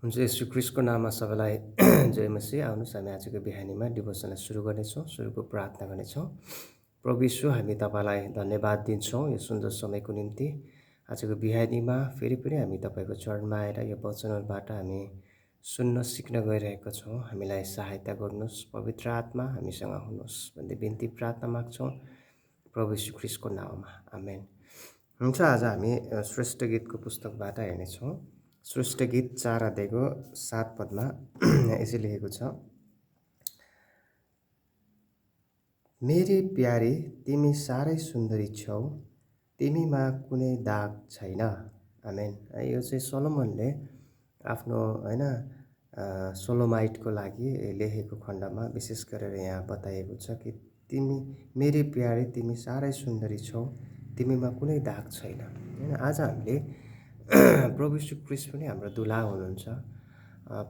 हुन्छ यसु ख्रीष्टको नाममा सबैलाई जय मसीह। आउनुहोस् हामी आजको बिहानीमा डिभोसनलाई सुरु गर्नेछौँ। सुरुको प्रार्थना गर्नेछौँ। प्रभु यीशु, हामी तपाईँलाई धन्यवाद दिन्छौँ यो सुन्दर समयको निम्ति। आजको बिहानीमा फेरि पनि हामी तपाईँको चरणमा आएर यो वचनहरूबाट हामी सुन्न सिक्न गइरहेका छौँ। हामीलाई सहायता गर्नुहोस्, पवित्र आत्मा हामीसँग हुनुहोस् भन्ने बिन्ती प्रार्थना माग्छौँ प्रभु यीशु ख्रीष्टको नाममा, आमेन। हुन्छ, आज हामी श्रेष्ठ गीतको पुस्तकबाट हेर्नेछौँ। श्रेष्ठ गीत 4 अध्यायको 7 पदमा यसरी लेखेको छ, मेरी प्यारी तिमी साह्रै सुन्दरी छौ, तिमीमा कुनै दाग छैन। आमेन। यो चाहिँ सोलोमनले आफ्नो सोलोमाइटको लागि लेखेको खण्डमा विशेष गरेर यहाँ बताइएको छ कि तिमी मेरी प्यारी तिमी साह्रै सुन्दरी छौ, तिमीमा कुनै दाग छैन। आज हामीले प्रभु यीशु ख्रीष्ट पनि हाम्रो दुल्हा हुनुहुन्छ।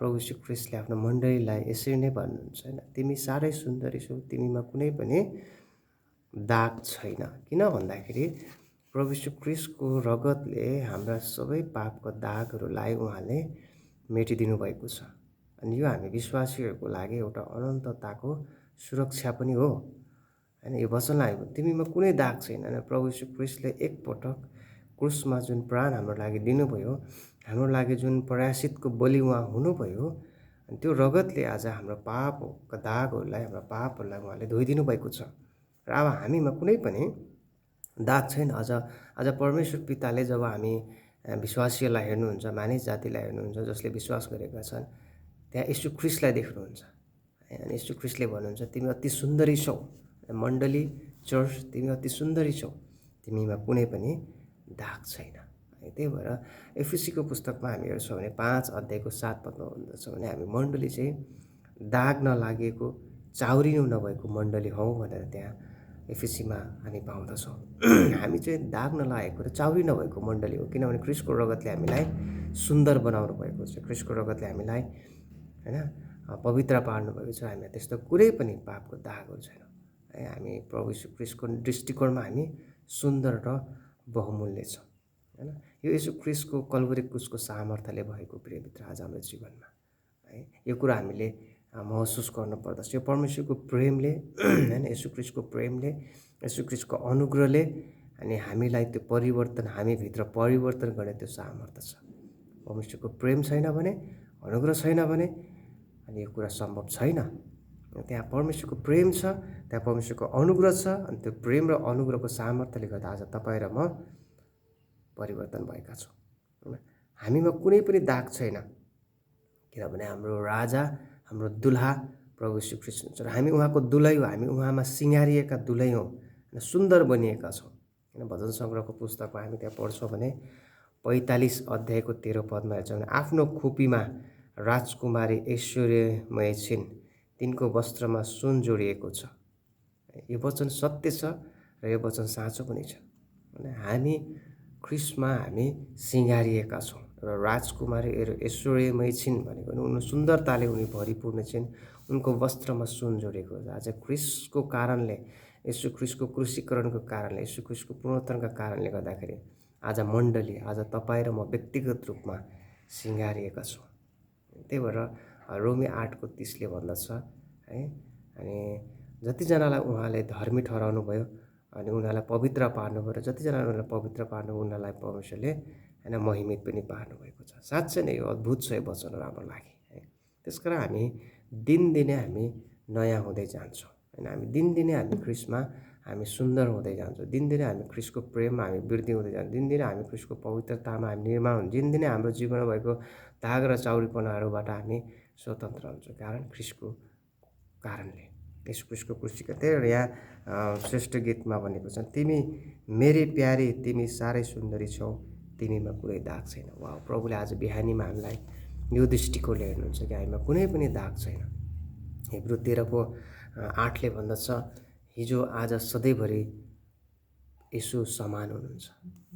प्रभु यीशु ख्रीष्टले आफ्नो मण्डलीलाई यसरी नै भन्नुहुन्छ, होइन, तिमी साह्रै सुन्दरी छौ, तिमीमा कुनै पनि दाग छैन। किन भन्दाखेरि प्रभु यीशु ख्रीष्टको रगतले हाम्रा सबै पापको दागहरूलाई उहाँले मेटिदिनु भएको छ। अनि यो हामी विश्वासीहरूको लागि एउटा अनन्तताको सुरक्षा पनि हो। होइन, यो वचनलाई तिमीमा कुनै दाग छैन। प्रभु यीशु ख्रीष्टले एकपटक क्रुसमा जुन प्राण हाम्रो लागि दिनुभयो, हाम्रो लागि जुन प्रायश्चितको बलि उहाँ हुनुभयो, अनि त्यो रगतले आज हाम्रो पापका दागहरूलाई, हाम्रो पापहरूलाई उहाँले धोइदिनु भएको छ। र अब हामीमा कुनै पनि दाग छैन। आज परमेश्वर पिताले जब हामी विश्वासीहरूलाई हेर्नुहुन्छ, मानिस जातिलाई हेर्नुहुन्छ जसले विश्वास गरेका छन्, त्यहाँ यीशु ख्रीष्टलाई देख्नुहुन्छ। अनि यीशु ख्रीष्टले भन्नुहुन्छ, तिमी अति सुन्दरी छौ। मण्डली, चर्च, तिमी अति सुन्दरी छौ, तिमीमा कुनै पनि दाग छैन। त्यही भएर एफिसीको पुस्तकमा हामी हेर्छौँ भने 5 अध्यायको 7 पदमा भन्दछ भने हामी मण्डली चाहिँ दाग नलागेको, चाउरिनु नभएको मण्डली हौँ भनेर त्यहाँ एफिसीमा हामी पाउँदछौँ। हामी चाहिँ दाग नलागेको र चाउरी नभएको मण्डली हो, किनभने ख्रीष्टको रगतले हामीलाई सुन्दर बनाउनु भएको छ। ख्रीष्टको रगतले हामीलाई पवित्र पार्नु भएको छ। हामीलाई त्यस्तो कुनै पनि पापको दागहरू छैन। हामी प्रभु यीशु ख्रीष्टको दृष्टिकोणमा हामी सुन्दर र बहुमूल्य छौँ। होइन, यो यीशु ख्रीष्टको कल्वरी क्रुसको सामर्थ्यले भएको प्रिय मित्र आज हाम्रो जीवनमा यो कुरा हामीले महसुस गर्नुपर्दछ। यो परमेश्वरको प्रेमले, होइन, यीशु ख्रीष्टको प्रेमले, यीशु ख्रीष्टको अनुग्रहले अनि हामीलाई त्यो परिवर्तन, हामीभित्र परिवर्तन गर्ने त्यो सामर्थ्य छ। परमेश्वरको प्रेम छैन भने, अनुग्रह छैन भने अनि यो कुरा सम्भव छैन। त्यहाँ परमेश्वरको प्रेम छ, त्यहाँ परमेश्वरको अनुग्रह छ, अनि त्यो प्रेम र अनुग्रहको सामर्थ्यले गर्दा आज तपाईँ र म परिवर्तन भएका छौँ। हामीमा कुनै पनि दाग छैन, किनभने हाम्रो राजा, हाम्रो दुल्हा प्रभु यीशु ख्रीष्ट हुनुहुन्छ र हामी उहाँको दुलै हो। हामी उहाँमा सिँगारिएका दुलै हौँ, सुन्दर बनिएका छौँ। भजन सङ्ग्रहको पुस्तकमा हामी त्यहाँ पढ्छौँ भने 45 अध्यायको 13 पदमा हेर्छौँ भने आफ्नो खोपीमा राजकुमारी ऐश्वर्यमय छिन्, तिनको वस्त्रमा सुन जोडिएको छ। यो वचन सत्य छ र यो वचन साँचो पनि छ। हामी ख्रीष्टमा हामी सिँगारिएका छौँ र राजकुमारी ऐश्वर्यमय छिन् भनेको उनी सुन्दरताले उनी भरिपूर्ण छिन्, उनको वस्त्रमा सुन जोडिएको छ। आज ख्रीष्टको कारणले, यीशु ख्रीष्टको क्रुसीकरणको कारणले, यीशु ख्रीष्टको पुनरुत्थानका कारणले गर्दाखेरि आज मण्डली, आज तपाईँ र म व्यक्तिगत रूपमा सिँगारिएका छौँ। त्यही भएर रोमी 8:30ले भन्दछ, है, अनि जतिजनालाई उहाँले धर्मी ठहराउनु भयो अनि उनीहरूलाई पवित्र पार्नुभयो र जतिजना उनीहरूलाई पवित्र पार्नुभयो उनीहरूलाई परमेश्वरले महिमित पनि पार्नुभएको छ। साँच्चै नै यो अद्भुत छ यो वचनहरू हाम्रो लागि। त्यसकारण हामी दिनदिनै हामी नयाँ हुँदै जान्छौँ। हामी दिनदिनै हामी ख्रीष्टमा हामी सुन्दर हुँदै जान्छौँ। दिनदिनै हामी ख्रीष्टको प्रेममा हामी वृद्धि हुँदै जान्छौँ। दिनदिनै हामी ख्रीष्टको पवित्रतामा हामी निर्माण हुन्छौँ। दिनदिनै हाम्रो जीवनमा भएको दाग र चाउरीपनाहरूबाट हामी स्वतन्त्र हुन्छौँ, कारण ख्रीष्टको कारणले, यीशु ख्रीष्टको क्रुसीका। त्यही भएर यहाँ श्रेष्ठ गीतमा भनेको छ, तिमी मेरी प्यारी तिमी साह्रै सुन्दरी छौ, तिमीमा कुनै दाग छैन। वाह, प्रभुले आज बिहानीमा हामीलाई यो दृष्टिकोणले हेर्नुहुन्छ कि हामीमा कुनै पनि दाग छैन। हिब्रू 13:8ले भन्दछ, हिजो आज सधैँभरि यसो समान हुनुहुन्छ।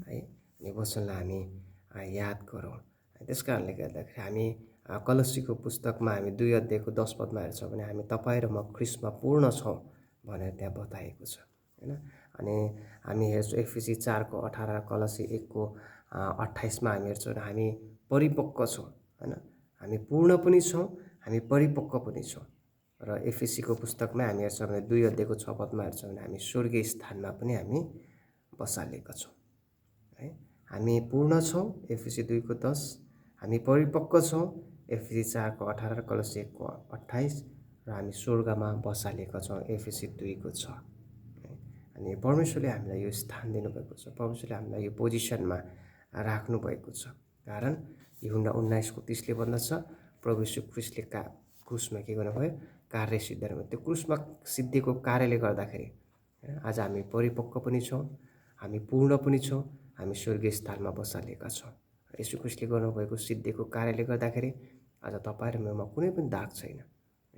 है, यो वचनलाई हामी याद गरौँ। त्यस कारणले गर्दाखेरि हामी कलसीको पुस्तकमा हामी 2 अध्यायको 10 पदमा हेर्छौँ भने हामी तपाईँ र म ख्रीष्टमा पूर्ण छौँ भनेर त्यहाँ बताएको छ। होइन, अनि हामी हेर्छौँ एफिसी 4:18, कलसी 1:28मा हामी हेर्छौँ हामी परिपक्व छौँ। होइन, हामी पूर्ण पनि छौँ, हामी परिपक्व पनि छौँ। र एफएसीको पुस्तकमा हामी हेर्छौँ भने 2 अध्यायको 6 पदमा हेर्छौँ भने हामी स्वर्गीय स्थानमा पनि हामी बसालेका छौँ है। हामी पूर्ण छौँ एफएसी 2 को 10, हामी परिपक्व छौँ एफएसी 4 को 18, कलोसे 1 को 28 र हामी स्वर्गमा बसालेका छौँ एफएसी 2 को 6 है। अनि परमेश्वरले हामीलाई यो स्थान दिनुभएको छ, परमेश्वरले हामीलाई यो पोजिसनमा राख्नु भएको छ। कारण यूहन्ना 19 को 30 ले भन्दछ, प्रभु यीशु ख्रीष्टले क्रुसमा के गर्नुभयो, कार्य सिद्ध गर्नुभयो। त्यो क्रुसमा सिद्धिको कार्यले गर्दाखेरि आज हामी परिपक्व पनि छौँ, हामी पूर्ण पनि छौँ, हामी स्वर्गीय स्थानमा बसालेका छौँ। यीशु ख्रीष्टले गर्नुभएको सिद्धिको कार्यले गर्दाखेरि आज तपाईँ र मेरोमा कुनै पनि दाग छैन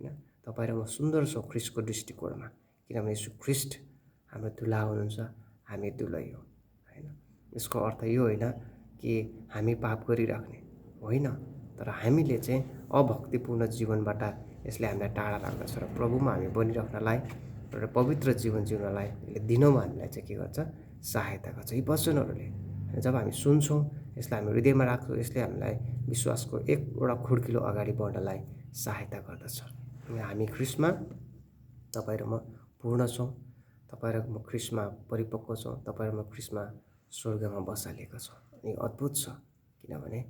हैन। तपाईँ र म सुन्दर छौँ ख्रीष्टको दृष्टिकोणमा, किनभने यीशु ख्रीष्ट हाम्रो दुल्हा हुनुहुन्छ, हामी दुलही हो हैन। यसको अर्थ यो होइन कि हामी पाप गरिराख्ने होइन, तर हामीले चाहिँ अभक्तिपूर्ण जीवनबाट यसले हामीलाई टाढा राख्दछ र प्रभुमा हामी बनिराख्नलाई र पवित्र जीवन जिउनलाई यसले दिनमा हामीलाई चाहिँ के गर्छ, सहायता गर्छ। यी वचनहरूले जब हामी सुन्छौँ, यसलाई हामी हृदयमा राख्छौँ, यसले हामीलाई विश्वासको एउटा खुड्किलो अगाडि बढ्नलाई सहायता गर्दछ। हामी ख्रीष्टमा, तपाईँ र म पूर्ण छौँ, तपाईँ र म ख्रीष्टमा परिपक्व छौँ, तपाईँ र म ख्रीष्टमा स्वर्गमा बसालेका छौँ। अनि अद्भुत छ, किनभने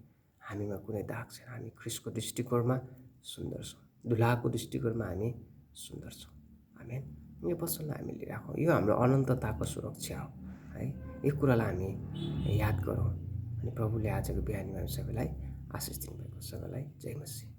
हामीमा कुनै दाग छैन, हामी ख्रीष्टको दृष्टिकोणमा सुन्दर छौँ, दुल्हाको दृष्टिकोणमा हामी सुन्दर छौँ। आमेन। यो वचनलाई हामीले राखौँ, यो हाम्रो अनन्तताको सुरक्षा हो है। यो कुरालाई हामी याद गरौँ। अनि प्रभुले आजको बिहानीमा हामी सबैलाई आशिष दिनुभएको छ। सबैलाई जय मसीह।